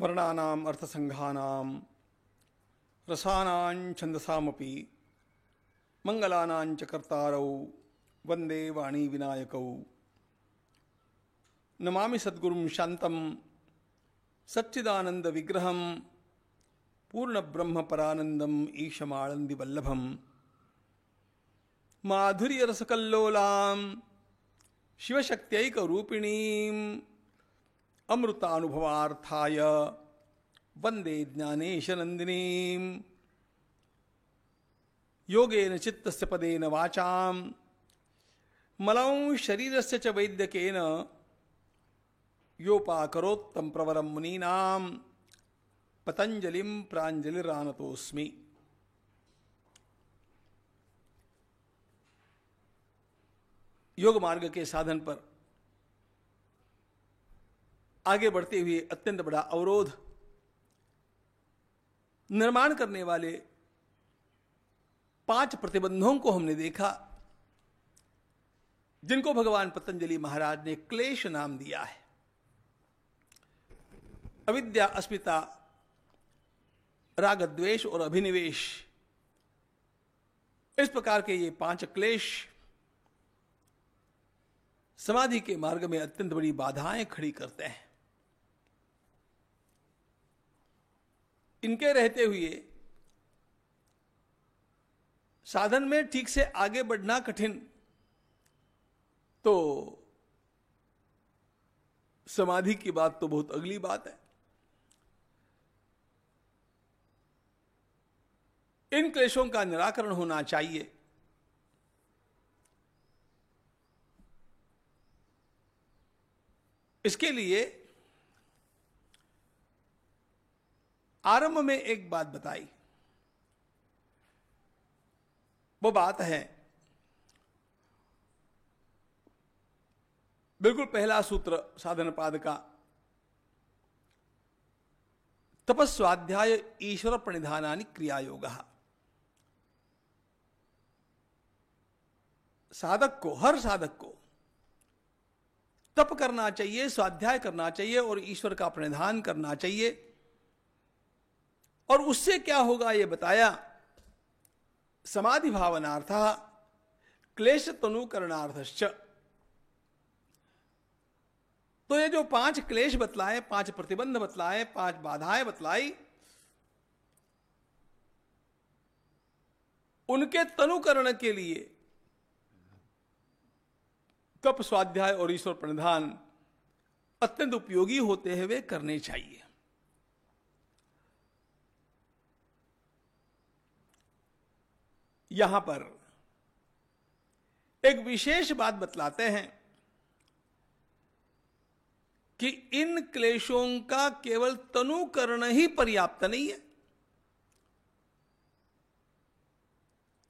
वर्णानाम् अर्थसंघानां रसानां छन्दसामपि मंगलानां च कर्तारौ वंदे वाणी विनायकौ। नमामि सद्गुरुं शान्तं सच्चिदानंद विग्रहं पूर्ण ब्रह्म परानंदम ईशमानंदी वल्लभम माधुर्य रसकल्लोलां शिवशक्त्यैक रूपिणीं अमृतानुभवार्थाय वंदे ज्ञानेश नंदिनीं। योगेन चित्तस्य पदेन वाचां मलं शरीरस्य च वैद्यकेन योपाकरोत्तम प्रवरं मुनीनां पतंजलिं प्राञ्जलिरानतोऽस्मि। योग मार्ग के साधन पर आगे बढ़ते हुए अत्यंत बड़ा अवरोध निर्माण करने वाले 5 प्रतिबंधों को हमने देखा, जिनको भगवान पतंजलि महाराज ने क्लेश नाम दिया है। अविद्या, अस्मिता, राग, द्वेष और अभिनिवेश, इस प्रकार के ये 5 क्लेश समाधि के मार्ग में अत्यंत बड़ी बाधाएं खड़ी करते हैं। इनके रहते हुए साधन में ठीक से आगे बढ़ना कठिन, तो समाधि की बात तो बहुत अगली बात है। इन क्लेशों का निराकरण होना चाहिए। इसके लिए आरंभ में एक बात बताई, वो बात है बिल्कुल पहला सूत्र साधन पाद का, तपस्वाध्याय ईश्वर प्रणिधानानि क्रियायोगः। साधक को, हर साधक को तप करना चाहिए, स्वाध्याय करना चाहिए और ईश्वर का प्रणिधान करना चाहिए। और उससे क्या होगा ये बताया, समाधि भावनार्थः क्लेश तनुकरणार्थश्च। तो ये जो 5 क्लेश बतलाए, 5 प्रतिबंध बतलाए, 5 बाधाएं बतलाई, उनके तनुकरण के लिए तप, स्वाध्याय और ईश्वर प्रणिधान अत्यंत उपयोगी होते हैं, वे करने चाहिए। यहां पर एक विशेष बात बतलाते हैं कि इन क्लेशों का केवल तनुकरण ही पर्याप्त नहीं है।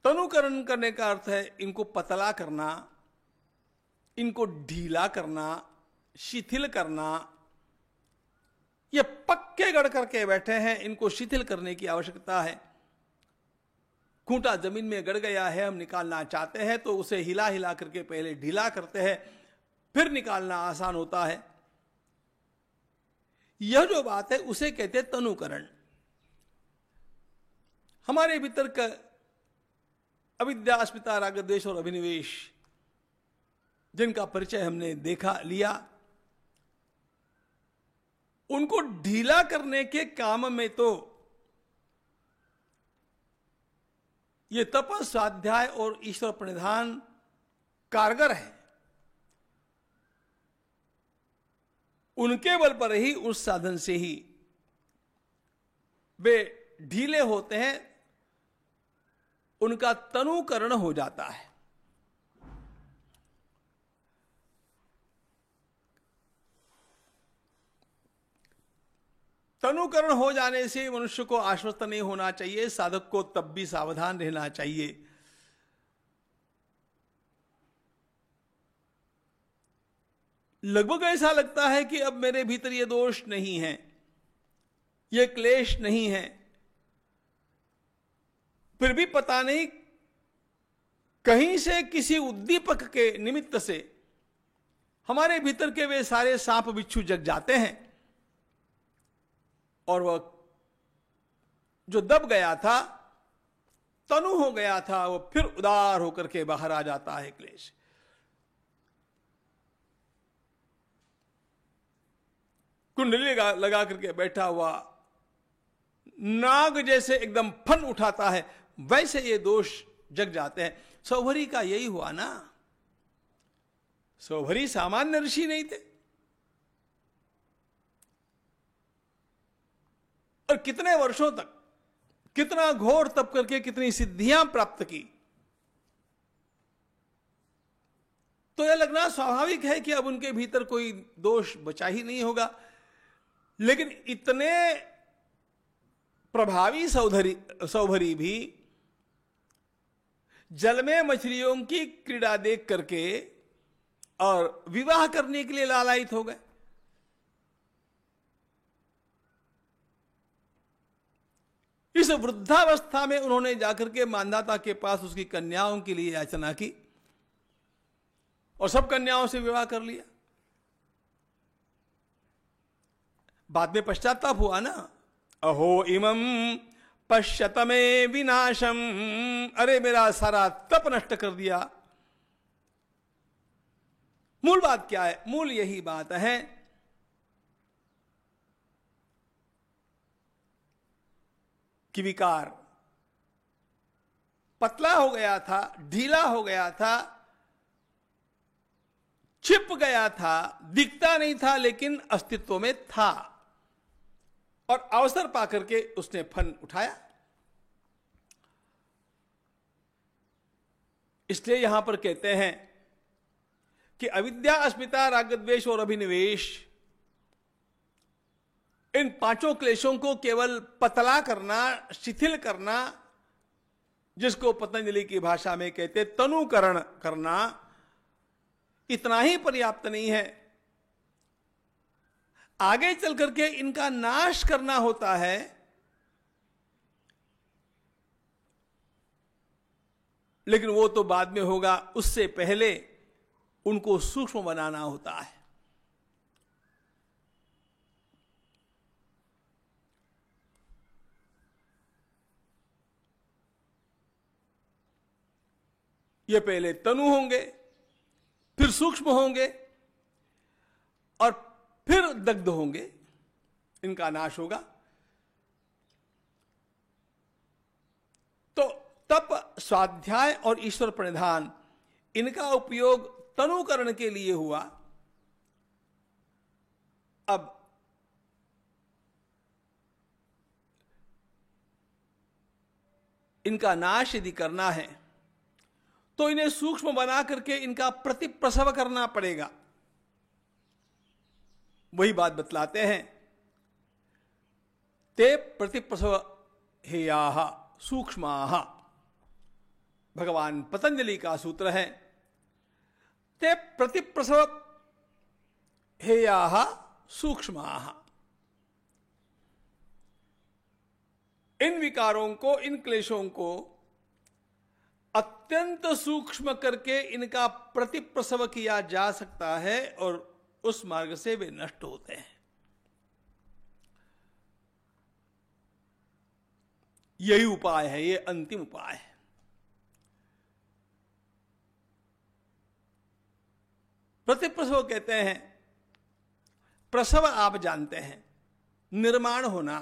तनुकरण करने का अर्थ है इनको पतला करना, इनको ढीला करना, शिथिल करना। ये पक्के गढ़ करके बैठे हैं, इनको शिथिल करने की आवश्यकता है। खूंटा जमीन में गड़ गया है, हम निकालना चाहते हैं तो उसे हिला हिला करके पहले ढीला करते हैं, फिर निकालना आसान होता है। यह जो बात है उसे कहते हैं तनुकरण। हमारे भीतर का अविद्या, अस्मिता, राग, द्वेष और अभिनिवेश, जिनका परिचय हमने देखा लिया, उनको ढीला करने के काम में तो ये तप, स्वाध्याय और ईश्वर प्रणिधान कारगर है। उनके बल पर ही, उस साधन से ही वे ढीले होते हैं, उनका तनुकरण हो जाता है। तनुकरण हो जाने से मनुष्य को आश्वस्त नहीं होना चाहिए, साधक को तब भी सावधान रहना चाहिए। लगभग ऐसा लगता है कि अब मेरे भीतर ये दोष नहीं है, ये क्लेश नहीं है, फिर भी पता नहीं कहीं से किसी उद्दीपक के निमित्त से हमारे भीतर के वे सारे सांप बिच्छू जग जाते हैं। और वह जो दब गया था, तनु हो गया था, वो फिर उदार होकर के बाहर आ जाता है क्लेश। कुंडली लगा करके बैठा हुआ नाग जैसे एकदम फन उठाता है, वैसे ये दोष जग जाते हैं। सौभरी का यही हुआ ना। सौभरी सामान्य ऋषि नहीं थे, और कितने वर्षों तक कितना घोर तप करके कितनी सिद्धियां प्राप्त की। तो यह लगना स्वाभाविक है कि अब उनके भीतर कोई दोष बचा ही नहीं होगा। लेकिन इतने प्रभावी सौभरी भी जल में मछलियों की क्रीड़ा देख करके और विवाह करने के लिए लालायित हो गए। इस वृद्धावस्था में उन्होंने जाकर के मांधाता के पास उसकी कन्याओं के लिए याचना की और सब कन्याओं से विवाह कर लिया। बाद में पश्चाताप हुआ ना, अहो इमं पश्यत में विनाशम, अरे मेरा सारा तप नष्ट कर दिया। मूल बात क्या है? मूल यही बात है कि विकार पतला हो गया था, ढीला हो गया था, छिप गया था, दिखता नहीं था लेकिन अस्तित्व में था, और अवसर पाकर के उसने फन उठाया। इसलिए यहां पर कहते हैं कि अविद्या, अस्मिता, रागद्वेष और अभिनिवेश, इन पांचों क्लेशों को केवल पतला करना, शिथिल करना, जिसको पतंजलि की भाषा में कहते तनुकरण करना, इतना ही पर्याप्त नहीं है। आगे चल करके इनका नाश करना होता है। लेकिन वो तो बाद में होगा, उससे पहले उनको सूक्ष्म बनाना होता है। ये पहले तनु होंगे, फिर सूक्ष्म होंगे और फिर दग्ध होंगे, इनका नाश होगा। तो तप, स्वाध्याय और ईश्वर प्रणिधान, इनका उपयोग तनुकरण के लिए हुआ। अब इनका नाश यदि करना है तो इन्हें सूक्ष्म बना करके इनका प्रतिप्रसव करना पड़ेगा। वही बात बतलाते हैं, ते प्रतिप्रसव हेयाः सूक्ष्माः। भगवान पतंजलि का सूत्र है, ते प्रतिप्रसव हेयाः सूक्ष्माः। इन विकारों को, इन क्लेशों को अत्यंत सूक्ष्म करके इनका प्रतिप्रसव किया जा सकता है और उस मार्ग से वे नष्ट होते हैं। यही उपाय है, ये अंतिम उपाय है। प्रतिप्रसव कहते हैं, प्रसव आप जानते हैं, निर्माण होना,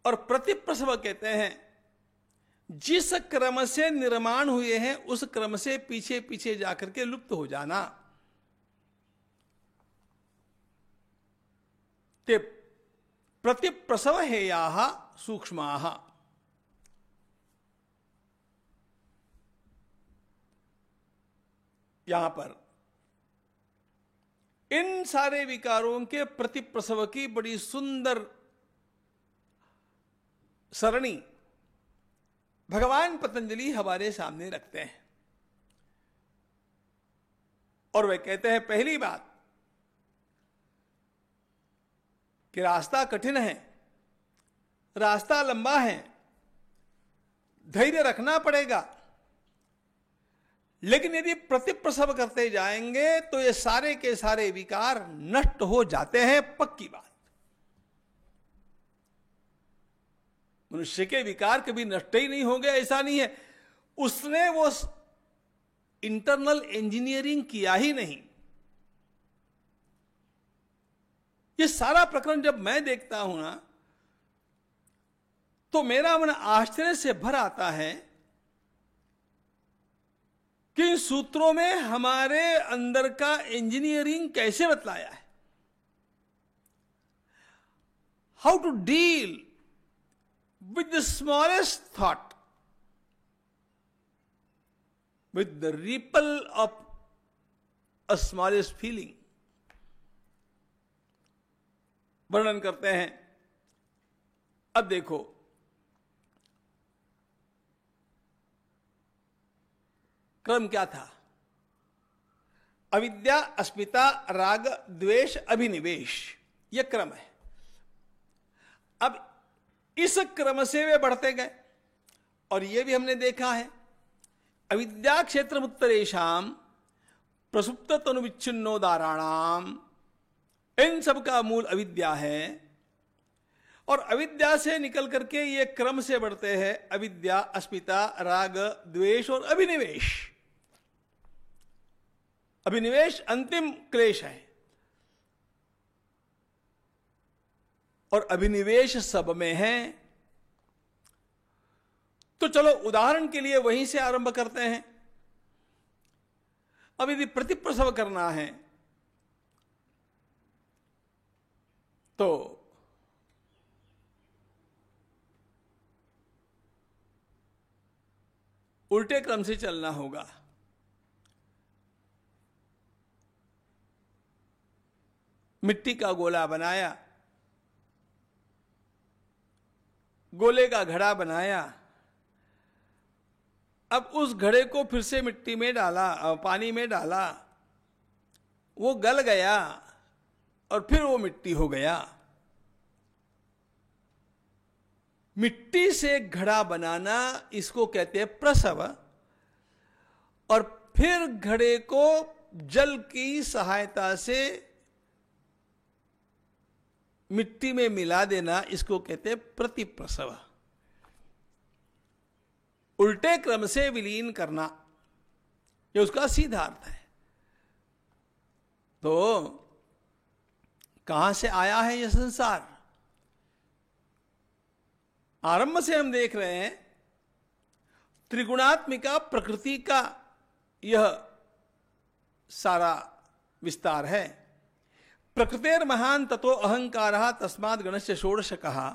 और प्रतिप्रसव कहते हैं जिस क्रम से निर्माण हुए हैं उस क्रम से पीछे पीछे जाकर के लुप्त हो जाना। ते प्रतिप्रसव हेयाः सूक्ष्माः। यहां पर इन सारे विकारों के प्रतिप्रसव की बड़ी सुंदर सरणी भगवान पतंजलि हमारे सामने रखते हैं। और वे कहते हैं, पहली बात कि रास्ता कठिन है, रास्ता लंबा है, धैर्य रखना पड़ेगा, लेकिन यदि प्रतिप्रसव करते जाएंगे तो ये सारे के सारे विकार नष्ट हो जाते हैं, पक्की बात। मनुष्य के विकार कभी नष्ट ही नहीं होंगे ऐसा नहीं है। उसने वो इंटरनल इंजीनियरिंग किया ही नहीं। ये सारा प्रकरण जब मैं देखता हूं ना, तो मेरा मन आश्चर्य से भर आता है कि इन सूत्रों में हमारे अंदर का इंजीनियरिंग कैसे बतलाया है। How to deal with the smallest thought, with the ripple of a smallest feeling। वर्णन करते हैं। अब देखो, क्रम क्या था? अविद्या, अस्मिता, राग, द्वेष, अभिनिवेश, यह क्रम है। अब इस क्रम से वे बढ़ते गए, और यह भी हमने देखा है, अविद्या क्षेत्र उत्तरेशम प्रसुप्त तनुविच्छिन्नोदाराणाम, इन सब का मूल अविद्या है। और अविद्या से निकल करके ये क्रम से बढ़ते हैं अविद्या, अस्मिता, राग, द्वेष और अभिनिवेश। अभिनिवेश अंतिम क्लेश है, और अभिनिवेश सब में है। तो चलो उदाहरण के लिए वहीं से आरंभ करते हैं। अब यदि प्रतिप्रसव करना है तो उल्टे क्रम से चलना होगा। मिट्टी का गोला बनाया, गोले का घड़ा बनाया, अब उस घड़े को फिर से मिट्टी में डाला, पानी में डाला, वो गल गया और फिर वो मिट्टी हो गया। मिट्टी से घड़ा बनाना, इसको कहते हैं प्रसव। और फिर घड़े को जल की सहायता से मिट्टी में मिला देना, इसको कहते हैं प्रतिप्रसव। उल्टे क्रम से विलीन करना, ये उसका सीधा अर्थ है। तो कहां से आया है यह संसार? आरंभ से हम देख रहे हैं त्रिगुणात्मिका प्रकृति का यह सारा विस्तार है। प्रकृतेर महान ततो अहंकारः तस्माद् गणस्य षोडशकः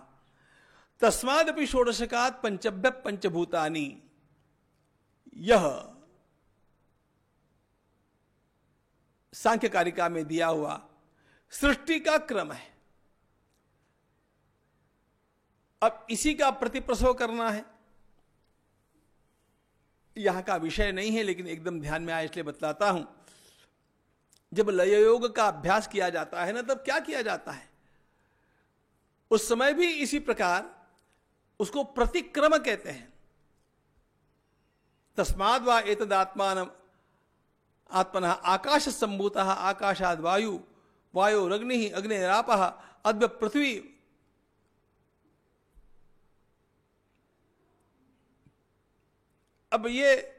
तस्मादपि षोडशकात् पंचभ्य पंचभूतानि। यह सांख्य कारिका में दिया हुआ सृष्टि का क्रम है। अब इसी का प्रतिप्रसव करना है। यहां का विषय नहीं है, लेकिन एकदम ध्यान में आया इसलिए बतलाता हूं। जब लय योग का अभ्यास किया जाता है ना, तब क्या किया जाता है? उस समय भी इसी प्रकार उसको प्रतिक्रम कहते हैं। तस्माद् वा एतदात्मानम् आत्मनः आकाश संभूतः आकाशाद् वायु वायोरग्निः अग्निरापः अद्य पृथ्वी। अब ये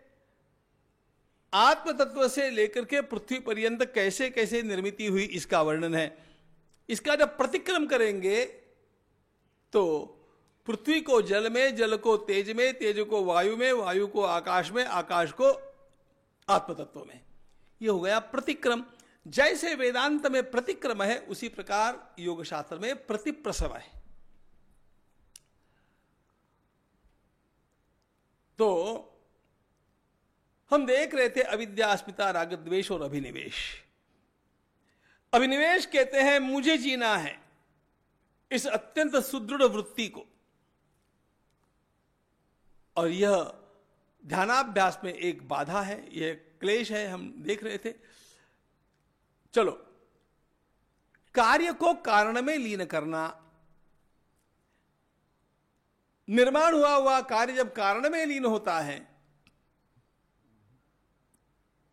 आत्म तत्व से लेकर के पृथ्वी पर्यंत कैसे कैसे निर्मित हुई, इसका वर्णन है। इसका जब प्रतिक्रम करेंगे तो पृथ्वी को जल में, जल को तेज में, तेज को वायु में, वायु को आकाश में, आकाश को आत्म तत्व में। यह हो गया प्रतिक्रम। जैसे वेदांत में प्रतिक्रम है, उसी प्रकार योग शास्त्र में प्रतिप्रसव है। तो हम देख रहे थे अविद्या, अस्मिता, राग, द्वेष और अभिनिवेश। अभिनिवेश कहते हैं मुझे जीना है, इस अत्यंत सुदृढ़ वृत्ति को। और यह ध्यानाभ्यास में एक बाधा है, यह क्लेश है, हम देख रहे थे। चलो, कार्य को कारण में लीन करना। निर्माण हुआ हुआ कार्य जब कारण में लीन होता है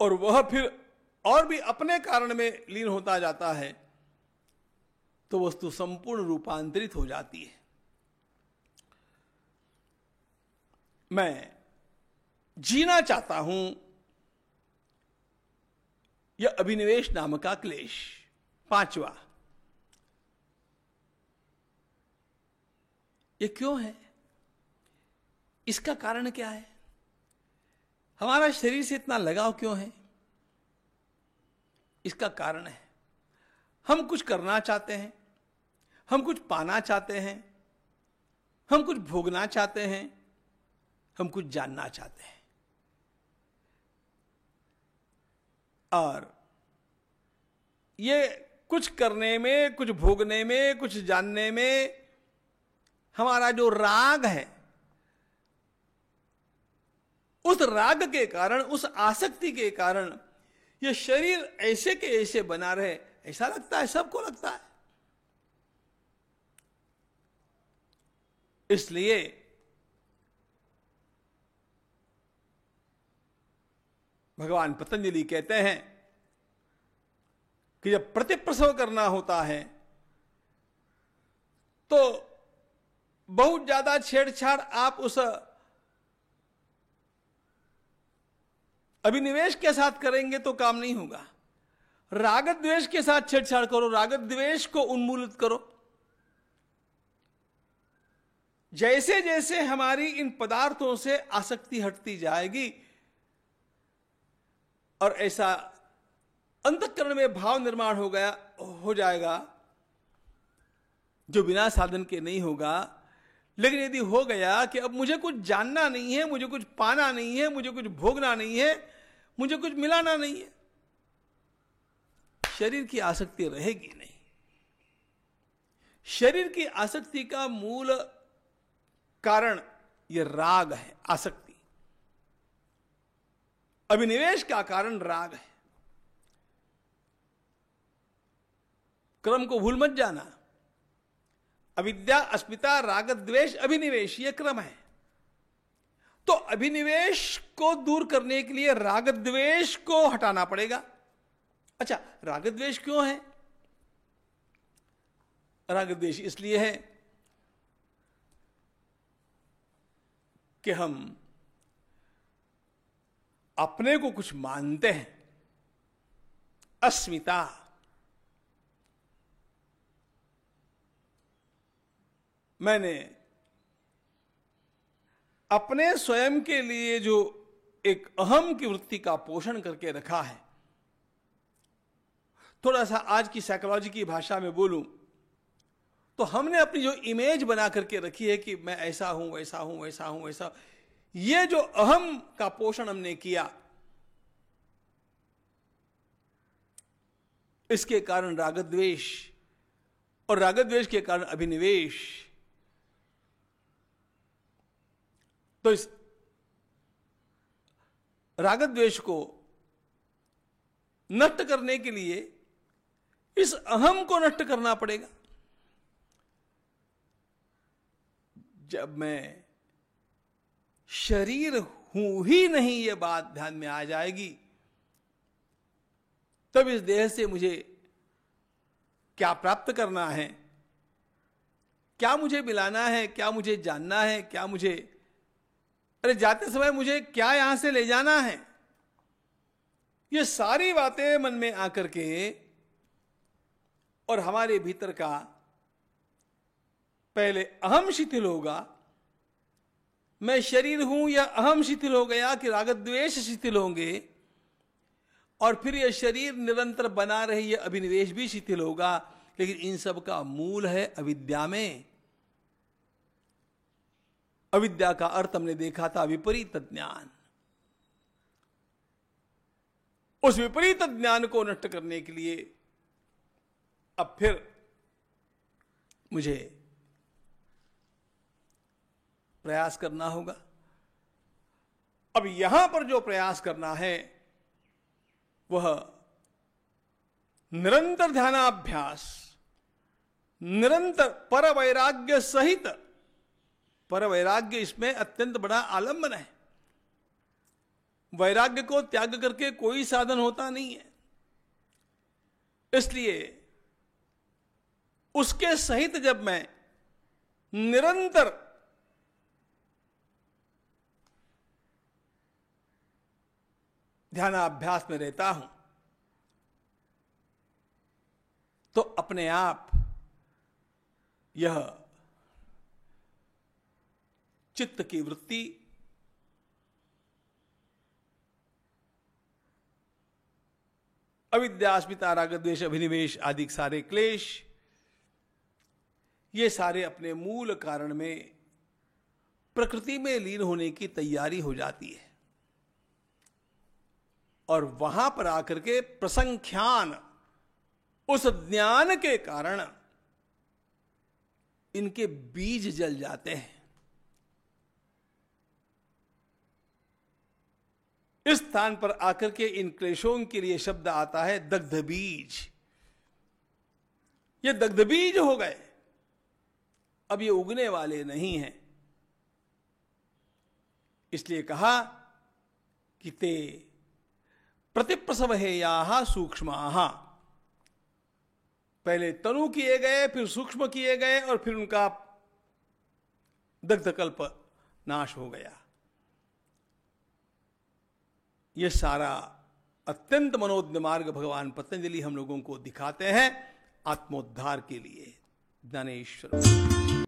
और वह फिर और भी अपने कारण में लीन होता जाता है, तो वस्तु संपूर्ण रूपांतरित हो जाती है। मैं जीना चाहता हूं, यह अभिनिवेश नाम का क्लेश। पांचवा, ये क्यों है, इसका कारण क्या है, हमारा शरीर से इतना लगाव क्यों है? इसका कारण है, हम कुछ करना चाहते हैं, हम कुछ पाना चाहते हैं, हम कुछ भोगना चाहते हैं, हम कुछ जानना चाहते हैं। और ये कुछ करने में, कुछ भोगने में, कुछ जानने में हमारा जो राग है, उस राग के कारण, उस आसक्ति के कारण यह शरीर ऐसे के ऐसे बना रहे, ऐसा लगता है, सबको लगता है। इसलिए भगवान पतंजलि कहते हैं कि जब प्रतिप्रसव करना होता है तो बहुत ज्यादा छेड़छाड़ आप उस अभिनिवेश के साथ करेंगे तो काम नहीं होगा। राग द्वेष के साथ छेड़छाड़ करो, राग द्वेष को उन्मूलित करो। जैसे जैसे हमारी इन पदार्थों से आसक्ति हटती जाएगी और ऐसा अंतःकरण में भाव निर्माण हो जाएगा जो बिना साधन के नहीं होगा। लेकिन यदि हो गया कि अब मुझे कुछ जानना नहीं है, मुझे कुछ पाना नहीं है, मुझे कुछ भोगना नहीं है, मुझे कुछ मिलाना नहीं है, शरीर की आसक्ति रहेगी नहीं। शरीर की आसक्ति का मूल कारण यह राग है, आसक्ति। अभिनिवेश का कारण राग है। क्रम को भूल मत जाना। अविद्या, अस्मिता, राग, द्वेष, अभिनिवेश, यह क्रम है। तो अभिनिवेश को दूर करने के लिए राग द्वेष को हटाना पड़ेगा। अच्छा, राग द्वेष क्यों है? राग द्वेष इसलिए है कि हम अपने को कुछ मानते हैं। अस्मिता, मैंने अपने स्वयं के लिए जो एक अहम की वृत्ति का पोषण करके रखा है। थोड़ा सा आज की साइकोलॉजी की भाषा में बोलूं तो हमने अपनी जो इमेज बना करके रखी है कि मैं ऐसा हूं, वैसा हूं, वैसा हूं, वैसा, ये जो अहम का पोषण हमने किया, इसके कारण रागद्वेष, और रागद्वेष के कारण अभिनिवेश। तो इस रागद्वेष को नष्ट करने के लिए इस अहम को नष्ट करना पड़ेगा। जब मैं शरीर हूं ही नहीं, यह बात ध्यान में आ जाएगी, तब इस देह से मुझे क्या प्राप्त करना है, क्या मुझे मिलाना है, क्या मुझे जानना है, क्या मुझे, अरे जाते समय मुझे क्या यहां से ले जाना है, ये सारी बातें मन में आकर के और हमारे भीतर का पहले अहम शिथिल होगा। मैं शरीर हूं, या अहम शिथिल हो गया कि रागद्वेष शिथिल होंगे, और फिर यह शरीर निरंतर बना रहे, यह अभिनिवेश भी शिथिल होगा। लेकिन इन सब का मूल है अविद्या में। अविद्या का अर्थ हमने देखा था विपरीत ज्ञान। उस विपरीत ज्ञान को नष्ट करने के लिए अब फिर मुझे प्रयास करना होगा। अब यहां पर जो प्रयास करना है वह निरंतर ध्यानाभ्यास, निरंतर परवैराग्य सहित, परवैराग्य इसमें अत्यंत बड़ा आलंबन है। वैराग्य को त्याग करके कोई साधन होता नहीं है। इसलिए उसके सहित जब मैं निरंतर ध्यानाभ्यास में रहता हूं तो अपने आप यह चित्त की वृत्ति अविद्या, अस्मिता, राग, द्वेष, अभिनिवेश आदि सारे क्लेश, ये सारे अपने मूल कारण में प्रकृति में लीन होने की तैयारी हो जाती है। और वहां पर आकर के प्रसंख्यान उस ज्ञान के कारण इनके बीज जल जाते हैं। इस स्थान पर आकर के इन क्लेशों के लिए शब्द आता है दग्ध बीज। ये दग्ध बीज हो गए, अब ये उगने वाले नहीं हैं। इसलिए कहा कि ते प्रतिप्रसव हेयाः सूक्ष्माः, पहले तनु किए गए, फिर सूक्ष्म किए गए, और फिर उनका दग्धकल्प नाश हो गया। यह सारा अत्यंत मनोज्ञ मार्ग भगवान पतंजलि हम लोगों को दिखाते हैं आत्मोद्धार के लिए। ज्ञानेश्वर।